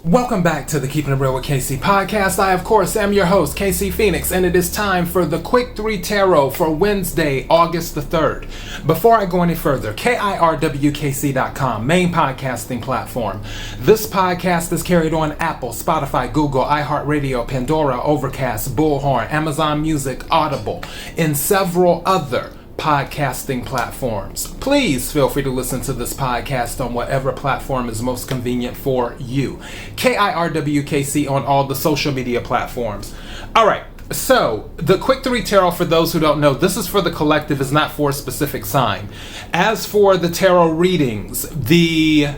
Welcome back to the Keeping It Real with KC podcast. I, of course, am your host, KC Phoenix, and it is time for the Quick 3 Tarot for Wednesday, August the 3rd. Before I go any further, KIRWKC.com, main podcasting platform. This podcast is carried on Apple, Spotify, Google, iHeartRadio, Pandora, Overcast, Bullhorn, Amazon Music, Audible, and several other podcasting platforms. Please feel free to listen to this podcast on whatever platform is most convenient for you. KIRWKC on all the social media platforms. All right, so the Quick 3 Tarot, for those who don't know, this is for the collective, is not for a specific sign. As for the tarot readings, the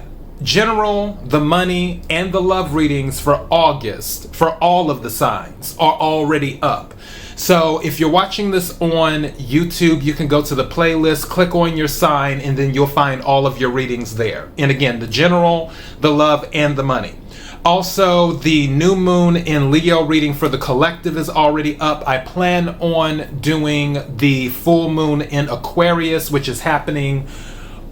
general, the money, and the love readings for August, for all of the signs, are already up. So if you're watching this on YouTube, you can go to the playlist, click on your sign, and then you'll find all of your readings there. And again, the general, the love, and the money. Also, the new moon in Leo reading for the collective is already up. I plan on doing the full moon in Aquarius, which is happening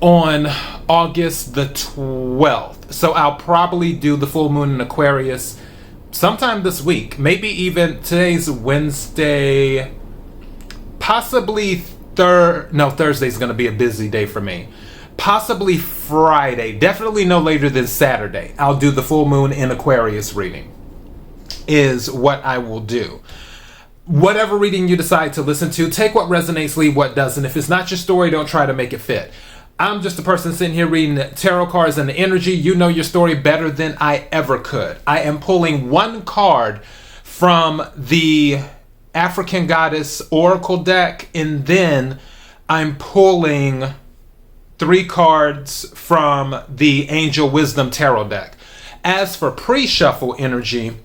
on August the 12th. So I'll probably do the full moon in Aquarius sometime this week, maybe even today's Wednesday, possibly Thursday's going to be a busy day for me. Possibly Friday, definitely no later than Saturday. I'll do the full moon in Aquarius reading is what I will do. Whatever reading you decide to listen to, take what resonates, leave what doesn't. If it's not your story, don't try to make it fit. I'm just a person sitting here reading the tarot cards and the energy. You know your story better than I ever could. I am pulling one card from the African Goddess Oracle deck, and then I'm pulling 3 cards from the Angel Wisdom Tarot deck. As for pre-shuffle energy,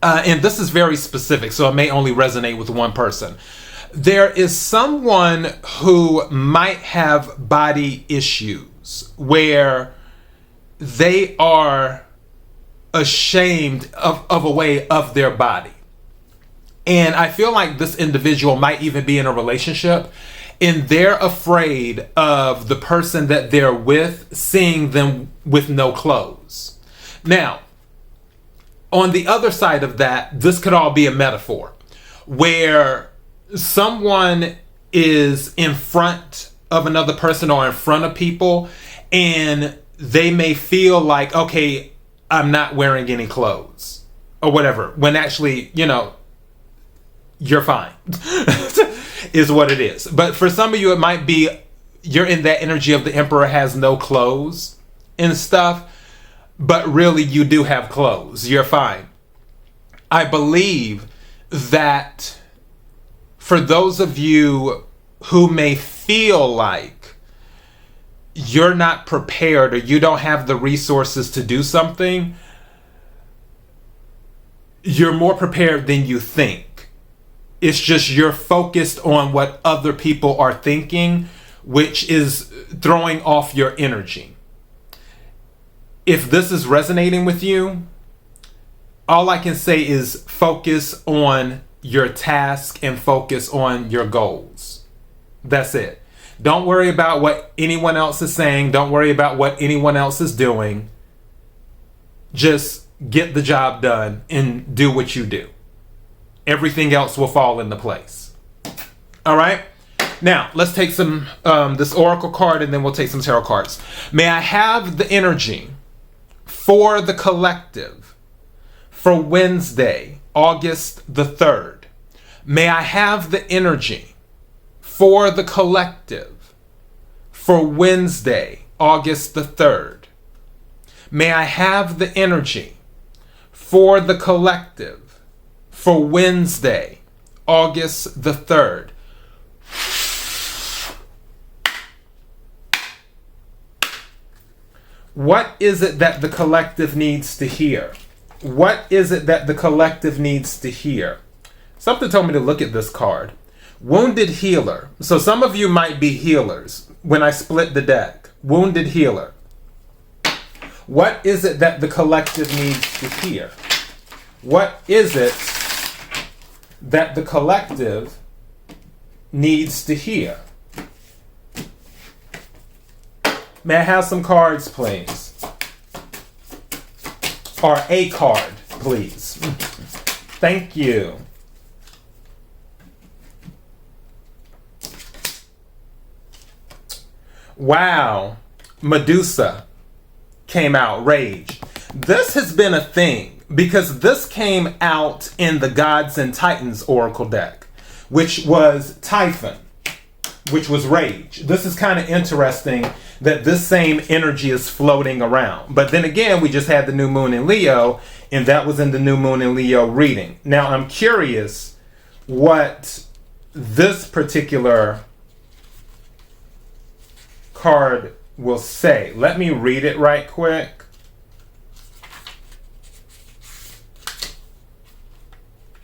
and this is very specific, so it may only resonate with one person. There is someone who might have body issues where they are ashamed of a way of their body. And I feel like this individual might even be in a relationship and they're afraid of the person that they're with seeing them with no clothes. Now, on the other side of that, this could all be a metaphor where someone is in front of another person or in front of people and they may feel like, okay, I'm not wearing any clothes or whatever, when actually, you're fine is what it is. But for some of you, it might be you're in that energy of the emperor has no clothes and stuff, but really you do have clothes. You're fine. I believe that for those of you who may feel like you're not prepared or you don't have the resources to do something, you're more prepared than you think. It's just you're focused on what other people are thinking, which is throwing off your energy. If this is resonating with you, all I can say is focus on your task and focus on your goals. That's it. Don't worry about what anyone else is saying. Don't worry about what anyone else is doing. Just get the job done and do what you do. Everything else will fall into place. All right? Now, let's take some this oracle card and then we'll take some tarot cards. May I have the energy for the collective for Wednesday, August the 3rd. May I have the energy for the collective for Wednesday, August the 3rd. May I have the energy for the collective for Wednesday, August the 3rd. What is it that the collective needs to hear? What is it that the collective needs to hear? Something told me to look at this card. Wounded Healer. So some of you might be healers when I split the deck. Wounded Healer. What is it that the collective needs to hear? What is it that the collective needs to hear? May I have some cards, please? or a card, please. Thank you. Wow. Medusa came out, Rage. This has been a thing because this came out in the Gods and Titans Oracle deck, which was Typhon, which was Rage. This is kind of interesting that this same energy is floating around. But then again, we just had the new moon in Leo, and that was in the new moon in Leo reading. Now, I'm curious what this particular card will say. Let me read it right quick.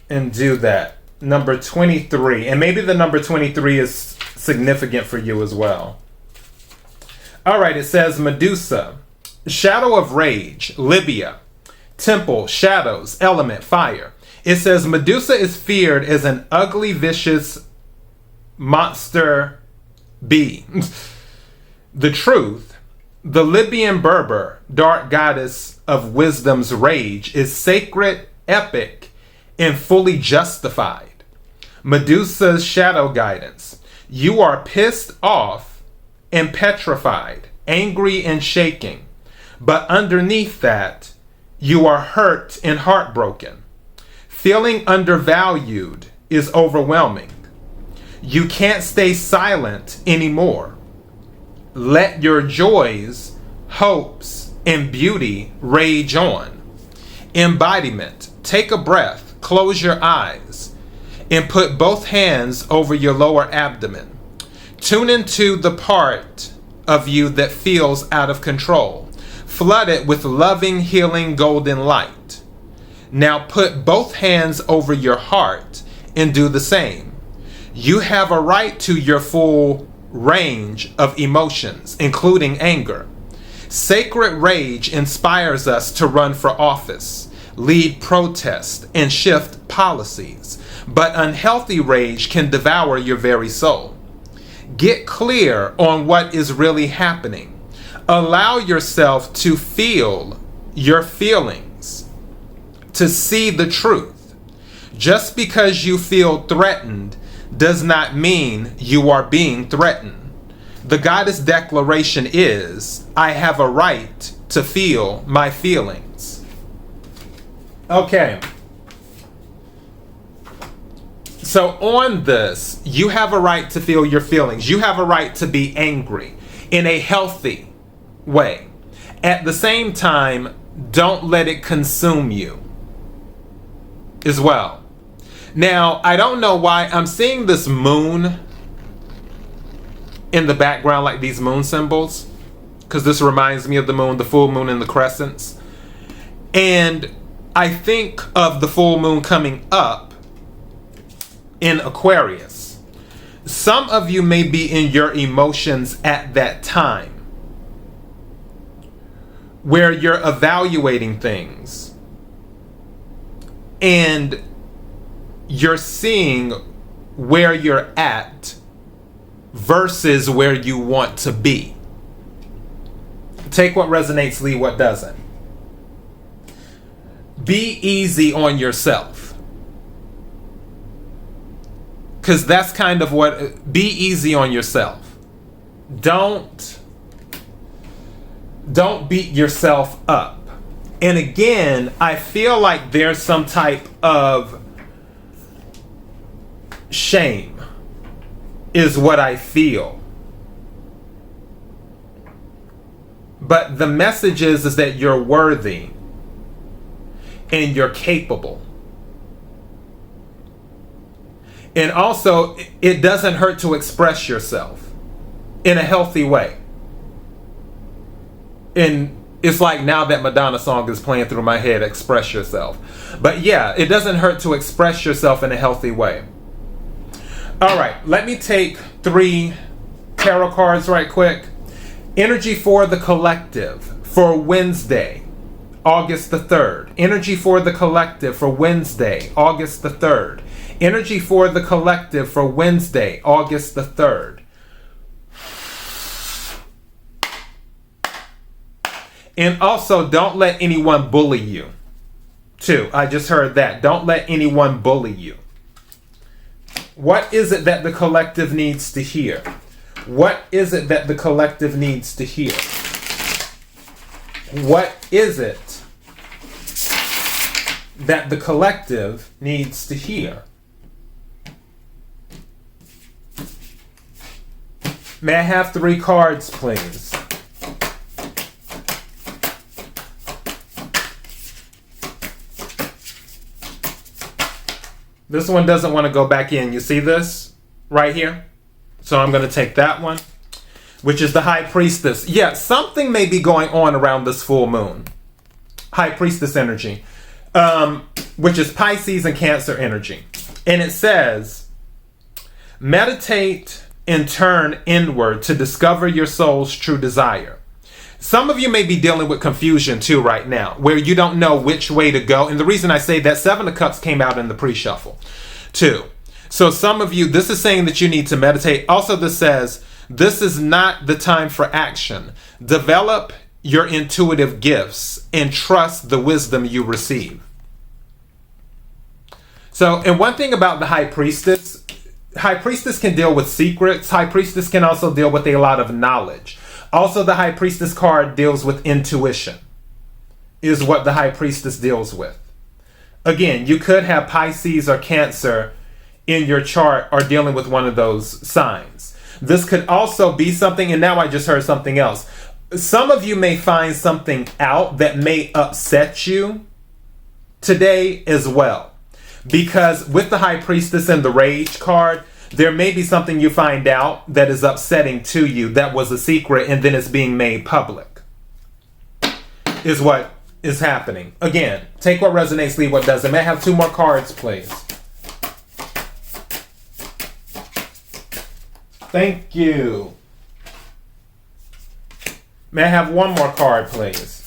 And do that. Number 23. And maybe the number 23 is significant for you as well. All right, it says Medusa, Shadow of Rage, Libya, Temple, Shadows, Element, Fire. It says Medusa is feared as an ugly, vicious monster bee. The truth, the Libyan Berber, dark goddess of wisdom's rage, is sacred, epic, and fully justified. Medusa's shadow guidance. You are pissed off and petrified, angry and shaking. But underneath that, you are hurt and heartbroken. Feeling undervalued is overwhelming. You can't stay silent anymore. Let your joys, hopes, and beauty rage on. Embodiment. Take a breath, close your eyes, and put both hands over your lower abdomen. Tune into the part of you that feels out of control. Flood it with loving, healing, golden light. Now put both hands over your heart and do the same. You have a right to your full range of emotions, including anger. Sacred rage inspires us to run for office, lead protests, and shift policies. But unhealthy rage can devour your very soul. Get clear on what is really happening. Allow yourself to feel your feelings, to see the truth. Just because you feel threatened does not mean you are being threatened. The goddess declaration is, I have a right to feel my feelings. Okay. So on this, you have a right to feel your feelings. You have a right to be angry in a healthy way. At the same time, don't let it consume you as well. Now, I don't know why I'm seeing this moon in the background, like these moon symbols, because this reminds me of the moon, the full moon, and the crescents. And I think of the full moon coming up in Aquarius. Some of you may be in your emotions at that time, where you're evaluating things and you're seeing where you're at versus where you want to be. Take what resonates, leave what doesn't. Be easy on yourself. Because that's kind of what, be easy on yourself. Don't beat yourself up. And again, I feel like there's some type of shame is what I feel. But the message is that you're worthy and you're capable. And also, it doesn't hurt to express yourself in a healthy way. And it's like now that Madonna song is playing through my head, express yourself. But yeah, it doesn't hurt to express yourself in a healthy way. All right, let me take 3 tarot cards right quick. Energy for the collective for Wednesday, August the 3rd. Energy for the collective for Wednesday, August the 3rd. Energy for the collective for Wednesday, August the 3rd. And also, don't let anyone bully you. Too, I just heard that. Don't let anyone bully you. What is it that the collective needs to hear? What is it that the collective needs to hear? What is it that the collective needs to hear? May I have 3 cards, please? This one doesn't want to go back in. You see this right here? So I'm going to take that one, which is the High Priestess. Yeah, something may be going on around this full moon. High Priestess energy, which is Pisces and Cancer energy. And it says, meditate and turn inward to discover your soul's true desire. Some of you may be dealing with confusion too right now, where you don't know which way to go. And the reason I say that, 7 of Cups came out in the pre-shuffle too. So some of you, this is saying that you need to meditate. Also, this says, this is not the time for action. Develop your intuitive gifts and trust the wisdom you receive. So, and one thing about the High Priestess can deal with secrets. High Priestess can also deal with a lot of knowledge. Also, the High Priestess card deals with intuition, is what the High Priestess deals with. Again, you could have Pisces or Cancer in your chart or dealing with one of those signs. This could also be something, and now I just heard something else. Some of you may find something out that may upset you today as well. Because with the High Priestess and the Rage card, there may be something you find out that is upsetting to you that was a secret and then it's being made public. Is what is happening. Again, take what resonates, leave what doesn't. May I have 2 more cards, please? Thank you. May I have 1 more card, please?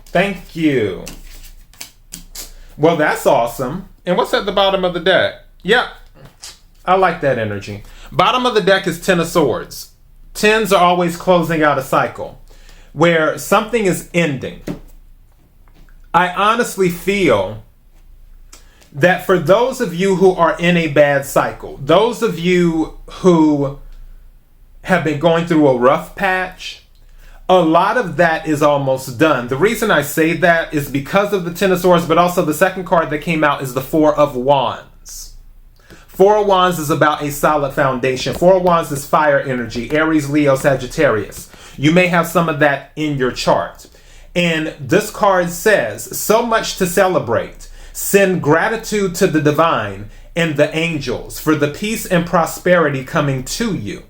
Thank you. Well, that's awesome. And what's at the bottom of the deck? Yep. I like that energy. Bottom of the deck is 10 of Swords. 10s are always closing out a cycle where something is ending. I honestly feel that for those of you who are in a bad cycle, those of you who have been going through a rough patch, a lot of that is almost done. The reason I say that is because of the 10 of Swords, but also the second card that came out is the 4 of Wands. 4 of Wands is about a solid foundation. 4 of Wands is fire energy, Aries, Leo, Sagittarius. You may have some of that in your chart. And this card says, so much to celebrate. Send gratitude to the divine and the angels for the peace and prosperity coming to you.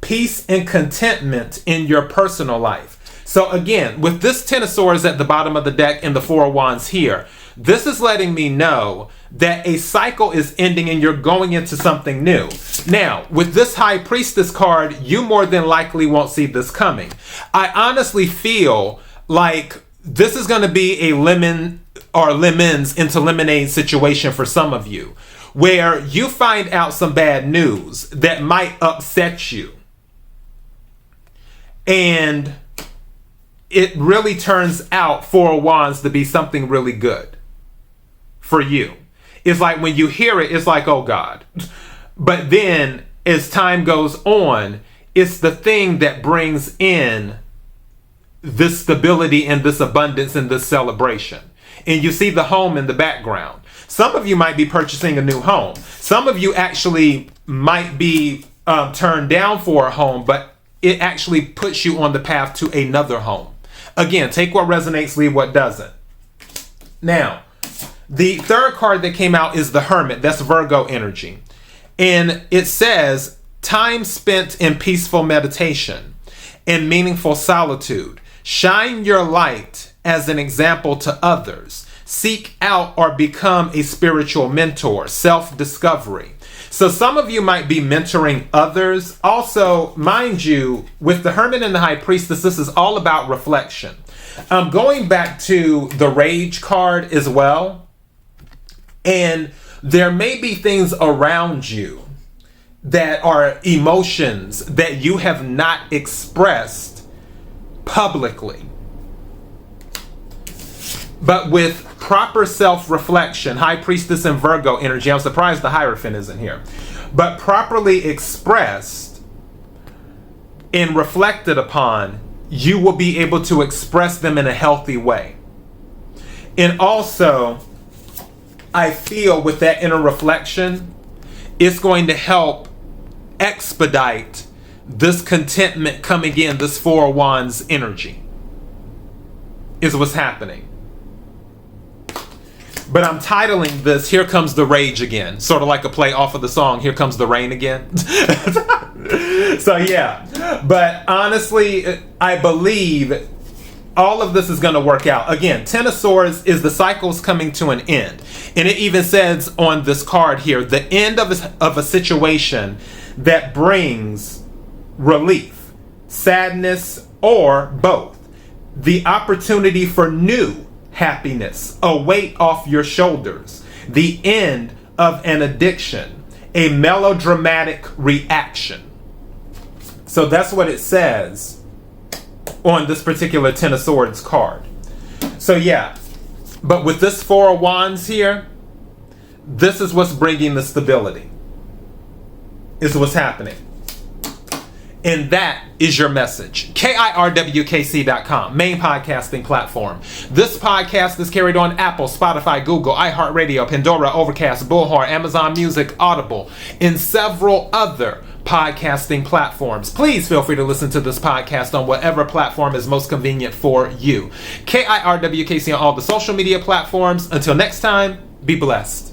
Peace and contentment in your personal life. So again, with this 10 of Swords at the bottom of the deck and the 4 of Wands here, this is letting me know that a cycle is ending and you're going into something new. Now, with this High Priestess card, you more than likely won't see this coming. I honestly feel like this is going to be a lemon or lemons into lemonade situation for some of you, where you find out some bad news that might upset you. And it really turns out 4 of Wands to be something really good for you. It's like when you hear it, it's like, oh God. But then as time goes on, it's the thing that brings in this stability and this abundance and this celebration. And you see the home in the background. Some of you might be purchasing a new home. Some of you actually might be turned down for a home, but it actually puts you on the path to another home. Again, take what resonates, leave what doesn't. Now, the third card that came out is the Hermit. That's Virgo energy. And it says, time spent in peaceful meditation and meaningful solitude. Shine your light as an example to others. Seek out or become a spiritual mentor. Self-discovery. So some of you might be mentoring others. Also, mind you, with the Hermit and the High Priestess, this is all about reflection. Going back to the Rage card as well. And there may be things around you that are emotions that you have not expressed publicly. But with proper self-reflection, High Priestess and Virgo energy, I'm surprised the Hierophant isn't here, but properly expressed and reflected upon, you will be able to express them in a healthy way. And also, I feel with that inner reflection, it's going to help expedite this contentment coming in, this Four of Wands energy, is what's happening. But I'm titling this, Here Comes the Rage Again. Sort of like a play off of the song, Here Comes the Rain Again. So yeah, but honestly, I believe all of this is going to work out. Again, Ten of Swords is the cycle's coming to an end. And it even says on this card here, the end of a situation that brings relief, sadness, or both. The opportunity for new happiness, a weight off your shoulders, the end of an addiction, a melodramatic reaction. So that's what it says on this particular Ten of Swords card. So yeah, but with this Four of Wands here, this is what's bringing the stability, is what's happening. And that is your message. KIRWKC.com, main podcasting platform. This podcast is carried on Apple, Spotify, Google, iHeartRadio, Pandora, Overcast, Bullhorn, Amazon Music, Audible, and several other podcasting platforms. Please feel free to listen to this podcast on whatever platform is most convenient for you. KIRWKC on all the social media platforms. Until next time, be blessed.